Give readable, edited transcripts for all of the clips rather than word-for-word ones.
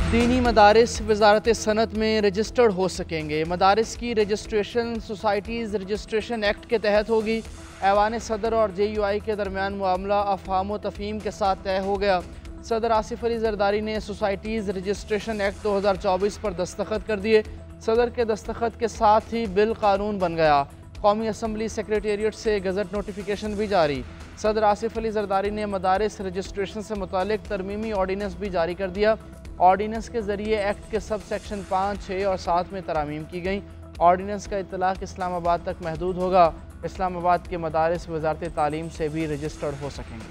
दीनी मदारिस वजारत सनत में रजिस्टर्ड हो सकेंगे। मदारिस की रजिस्ट्रेशन सोसाइटीज़ रजिस्ट्रेशन एक्ट के तहत होगी। ऐवान सदर और JUI के दरमियान मामला अफहाम व तफहीम के साथ तय हो गया। सदर आसिफ अली जरदारी ने सोसाइटीज़ रजिस्ट्रेशन एक्ट 2024 पर दस्तखत कर दिए। सदर के दस्तखत के साथ ही बिल कानून बन गया। कौमी असम्बली सेक्रेटेरिएट से गज़ट नोटिफिकेशन भी जारी। सदर आसिफ अली जरदारी ने मदारिस रजिस्ट्रेशन से मुतालिक तरमीमी ऑर्डीनेंस भी जारी कर दिया। ऑर्डीनेंस के ज़रिए एक्ट के सब सेक्शन 5, 6 और 7 में तरामीम की गई। ऑर्डीनेंस का इतलाक़ इस्लामाबाद तक महदूद होगा। इस्लामाबाद के मदारिस वजारत तालीम से भी रजिस्टर्ड हो सकेंगे।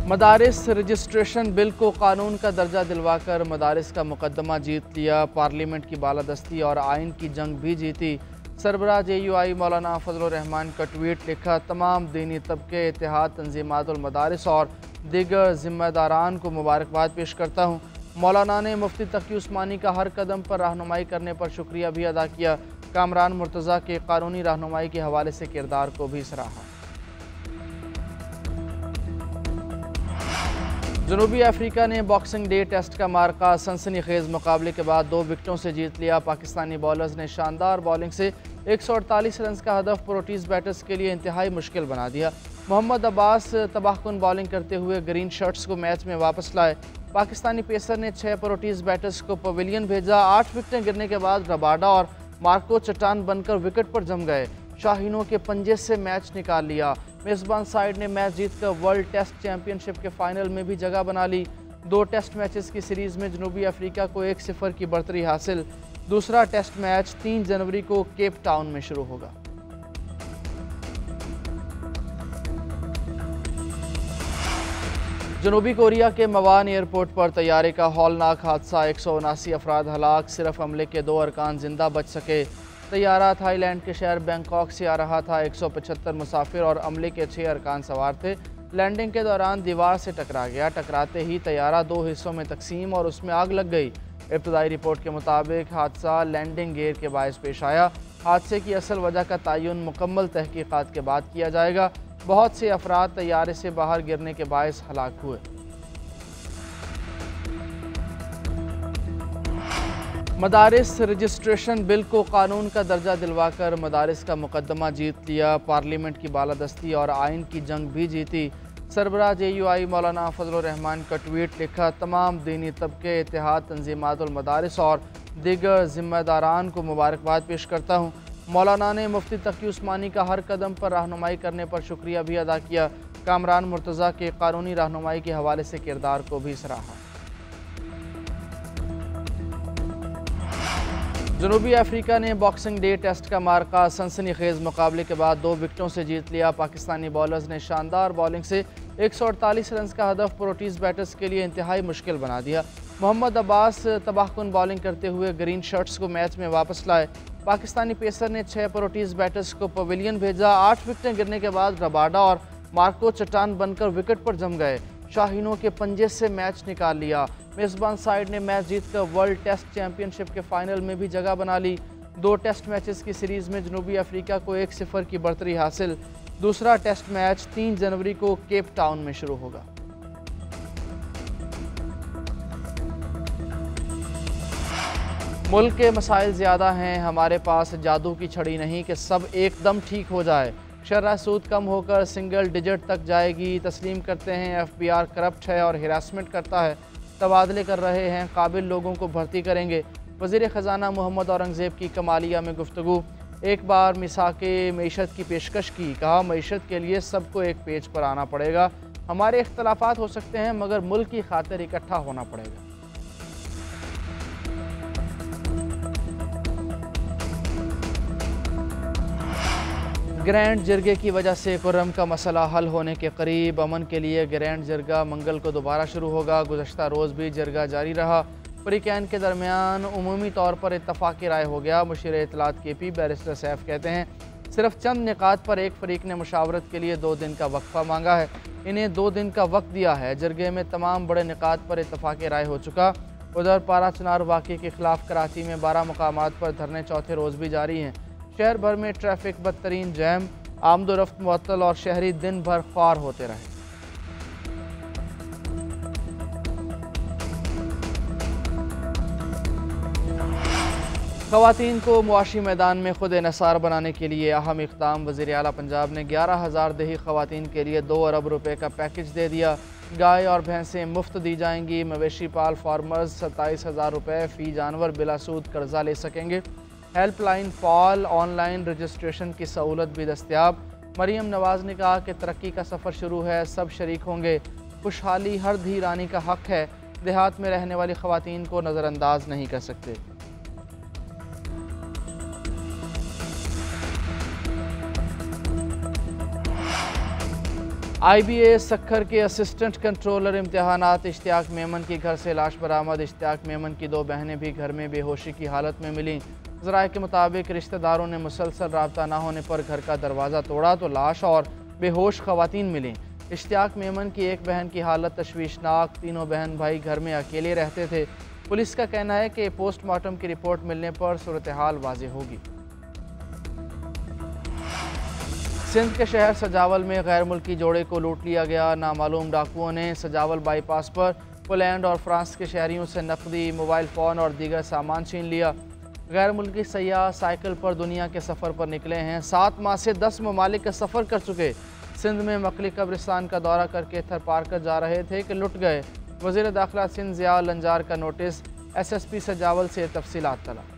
मदारिस रजिस्ट्रेशन बिल को कानून का दर्जा दिलवाकर मदारिस का मुकदमा जीत लिया। पार्लियामेंट की बालादस्ती और आइन की जंग भी जीती। सरबराह JUI मौलाना फजलुर रहमान का ट्वीट लिखा, तमाम दीनी तबके, इत्तेहाद, तंजीमातुल मदारिस और दीगर ज़िम्मेदारान को मुबारकबाद पेश करता हूँ। मौलाना ने मुफ्ती तकी उस्मानी का हर कदम पर रहनुमाई करने पर शुक्रिया भी अदा किया। कामरान मुर्तज़ा के कानूनी रहनुमाई के हवाले से किरदार को भी सराहा। जनूबी अफ्रीका ने बॉक्सिंग डे टेस्ट का मार्का सनसनीखेज मुकाबले के बाद 2 विकेटों से जीत लिया। पाकिस्तानी बॉलर्स ने शानदार बॉलिंग से 148 रन का हदफ प्रोटीज़ बैटर्स के लिए इंतहाई मुश्किल बना दिया। मोहम्मद अब्बास तबाहकुन बॉलिंग करते हुए ग्रीन शर्ट्स को मैच में वापस लाए। पाकिस्तानी पेसर ने 6 प्रोटीज़ बैटर्स को पवेलियन भेजा। 8 विकेटें गिरने के बाद रबाडा और मार्को चट्टान बनकर विकेट पर जम गए। शाहीनों के पंजे से मैच निकाल लिया। मेज़बान साइड ने मैच जीतकर वर्ल्ड टेस्ट चैंपियनशिप के फाइनल में भी जगह बना ली। 2 टेस्ट मैचेस की सीरीज़ में जनूबी अफ्रीका को 1-0 की बढ़तरी हासिल। दूसरा टेस्ट मैच 3 जनवरी को केप टाउन में शुरू होगा। जनूबी कोरिया के मवान एयरपोर्ट पर तैयारे का हौलनाक हादसा, 179 अफराद हलाक, सिर्फ अमले के 2 अरकान जिंदा बच सके। तैयारा थाईलैंड के शहर बैंकॉक से आ रहा था। 175 मुसाफिर और अमले के 6 अरकान सवार थे। लैंडिंग के दौरान दीवार से टकरा गया। टकराते ही तैयारा 2 हिस्सों में तकसीम और उसमें आग लग गई। इब्तदाई रिपोर्ट के मुताबिक हादसा लैंडिंग गियर के बायस पेश आया। हादसे की असल वजह का तयन मुकम्मल तहकीकात के बाद किया जाएगा। बहुत से अफराद तैयारे से बाहर गिरने के बायस हलाक हुए। मदारिस रजिस्ट्रेशन बिल को कानून का दर्जा दिलवाकर मदारिस का मुकदमा जीत लिया। पार्लियामेंट की बालादस्ती और आइन की जंग भी जीती। सरबराह JUI मौलाना फजलुर रहमान का ट्वीट लिखा, तमाम दीनी तबके, इत्तेहाद, तंजीमातुल मदारिस और दीगर ज़िम्मेदारान को मुबारकबाद पेश करता हूँ। मौलाना ने मुफ्ती तकी उस्मानी का हर कदम पर रहनुमाई करने पर शुक्रिया भी अदा किया। कामरान मुर्तज़ा के कानूनी रहनुमाई के हवाले से किरदार को भी सराहा। जनूबी अफ्रीका ने बॉक्सिंग डे टेस्ट का मार्का सनसनीखेज मुकाबले के बाद 2 विकेटों से जीत लिया। पाकिस्तानी बॉलर्स ने शानदार बॉलिंग से 148 रन का हदफ प्रोटीज़ बैटर्स के लिए इंतहाई मुश्किल बना दिया। मोहम्मद अब्बास तबाहकुन बॉलिंग करते हुए ग्रीन शर्ट्स को मैच में वापस लाए। पाकिस्तानी पेसर ने 6 प्रोटीज़ बैटर्स को पवेलियन भेजा। 8 विकेटें गिरने के बाद रबाडा और मार्को चट्टान बनकर विकेट पर जम गए। शाहीनों के पंजे से मैच निकाल लिया। मेज़बान साइड ने मैच जीतकर वर्ल्ड टेस्ट चैंपियनशिप के फाइनल में भी जगह बना ली। 2 टेस्ट मैचेस की सीरीज़ में जनूबी अफ्रीका को 1-0 की बढ़तरी हासिल। दूसरा टेस्ट मैच 3 जनवरी को केप टाउन में शुरू होगा। मुल्क के मसाइल ज़्यादा हैं, हमारे पास जादू की छड़ी नहीं कि सब एकदम ठीक हो जाए। शर्रा सूद कम होकर सिंगल डिजिट तक जाएगी। तस्लीम करते हैं FBR करप्ट है और हिरासमेंट करता है। तबादले कर रहे हैं, काबिल लोगों को भर्ती करेंगे। वज़ीर ख़जाना मोहम्मद औरंगज़ेब की कमालिया में गुफ्तगू। एक बार मिसाके मईशत की पेशकश की, कहा मईशत के लिए सबको एक पेज पर आना पड़ेगा। हमारे इख्तलाफात हो सकते हैं मगर मुल्क की खातिर इकट्ठा होना पड़ेगा। ग्रैंड जिरगे की वजह से कुर्रम का मसला हल होने के करीब। अमन के लिए ग्रैंड जिरगा मंगल को दोबारा शुरू होगा। गुज़श्ता रोज़ भी जिरगा जारी रहा। फरीकैन के दरमियान उमूमी तौर पर इत्तफ़ाक़ राय हो गया। मुशीर इत्तलात KP बैरिस्टर सैफ कहते हैं, सिर्फ चंद निकात पर एक फ़रीक ने मुशावरत के लिए 2 दिन का वक्फ़ा मांगा है। इन्हें 2 दिन का वक्त दिया है। जिरगे में तमाम बड़े निकात पर इत्तफ़ाक़ राय हो चुका। उधर पारा चनार वाक़े के खिलाफ कराची में 12 मकामात पर धरने चौथे रोज़ भी जारी हैं। शहर भर में ट्रैफिक बदतरीन जैम, आमदोरफ्त मुअत्तल और शहरी दिन भर ख्वार होते रहे। ख़वातीन को मुआशी मैदान में खुद इन्हिसार बनाने के लिए अहम इक़दाम। वज़ीर आला पंजाब ने 11,000 देही ख़वातीन के लिए 2 अरब रुपए का पैकेज दे दिया। गाय और भैंसें मुफ्त दी जाएंगी। मवेशी पाल फार्मर्स 27,000 रुपये फ़ी जानवर बिला सूद कर्जा ले सकेंगे। हेल्पलाइन फॉल ऑनलाइन रजिस्ट्रेशन की सहूलत भी दस्तियाब। मरीम नवाज़ ने कहा कि तरक्की का सफ़र शुरू है, सब शरीक होंगे। खुशहाली हर धी रानी का हक है। देहात में रहने वाली ख़वातीन को नज़रअंदाज नहीं कर सकते। IBA सक्खर के असिस्टेंट कंट्रोलर इम्तहानात इश्तियाक मेमन की घर से लाश बरामद। इश्तियाक मेमन की 2 बहनें भी घर में बेहोशी की हालत में मिली। ज़राए के मुताबिक रिश्तेदारों ने मुसलसल रब्ता न होने पर घर का दरवाज़ा तोड़ा तो लाश और बेहोश ख़वातीन मिली। इश्तियाक मेमन की एक बहन की हालत तशवीशनाक। तीनों बहन भाई घर में अकेले रहते थे। पुलिस का कहना है कि पोस्टमार्टम की रिपोर्ट मिलने पर सूरत हाल वाज़ेह होगी। सिंध के शहर सजावल में गैर मुल्की जोड़े को लूट लिया गया। नामालूम डाकुओं ने सजावल बाईपास पर पोलैंड और फ्रांस के शहरियों से नकदी, मोबाइल फ़ोन और दीगर सामान छीन लिया। गैर मुल्की सयाह साइकिल पर दुनिया के सफ़र पर निकले हैं। 7 माह से 10 ममालिक का सफ़र कर चुके सिंध में मकली कब्रिस्तान का दौरा करके थर पार कर जा रहे थे कि लुट गए। वज़ीर दाखिला सिंध ज़िया लंजार का नोटिस। SSP सजावल से तफसीलात तलब।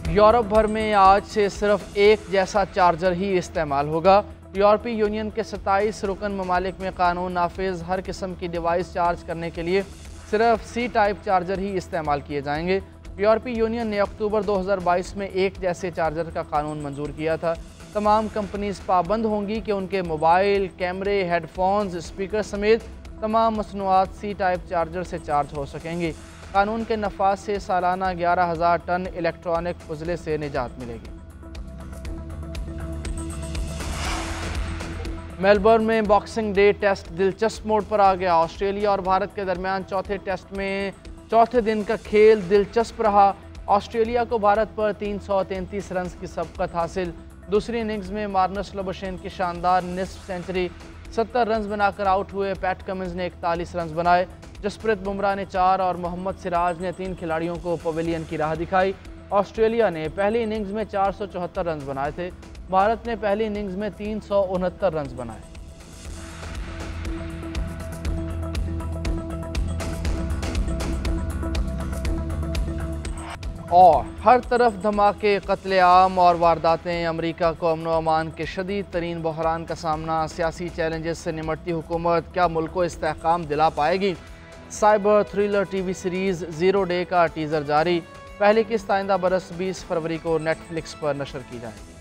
यूरोप भर में आज से सिर्फ एक जैसा चार्जर ही इस्तेमाल होगा। यूरोपीय यूनियन के 27 रुकन ममालिक में कानून नाफिज। हर किस्म की डिवाइस चार्ज करने के लिए सिर्फ C टाइप चार्जर ही इस्तेमाल किए जाएंगे। यूरोपीय यूनियन ने अक्टूबर 2022 में एक जैसे चार्जर का कानून मंजूर किया था। तमाम कंपनीज पाबंद होंगी कि उनके मोबाइल, कैमरे, हेडफोन्स, स्पीकर समेत तमाम मसनूआत C टाइप चार्जर से चार्ज हो सकेंगी। कानून के नफाज से सालाना 11,000 टन इलेक्ट्रॉनिक फजले से निजात मिलेगी। मेलबर्न में बॉक्सिंग डे टेस्ट दिलचस्प मोड़ पर आ गया। ऑस्ट्रेलिया और भारत के दरमियान चौथे टेस्ट में चौथे दिन का खेल दिलचस्प रहा। ऑस्ट्रेलिया को भारत पर 333 रन की सबकत हासिल। दूसरी इनिंग्स में मार्नस लबुशेन की शानदार निस्फ सेंचुरी। 70 रन बनाकर आउट हुए पैट कमिंस ने 41 रन बनाए। जसप्रीत बुमराह ने 4 और मोहम्मद सिराज ने 3 खिलाड़ियों को पवेलियन की राह दिखाई। ऑस्ट्रेलिया ने पहली इनिंग्स में 474 रन बनाए थे। भारत ने पहली इनिंग्स में 369 रन बनाए। और हर तरफ धमाके, कत्लेआम और वारदातें। अमरीका को अमन व अमान के शदीद तरीन बहरान का सामना। सियासी चैलेंजेस से निमटती हुकूमत क्या मुल्क को इस्तेहकाम दिला पाएगी। Cyber thriller TV series 0 day का टीज़र जारी। पहली किस्त आइंदा बरस 20 फरवरी को नेटफ्लिक्स पर नशर की जाएगी।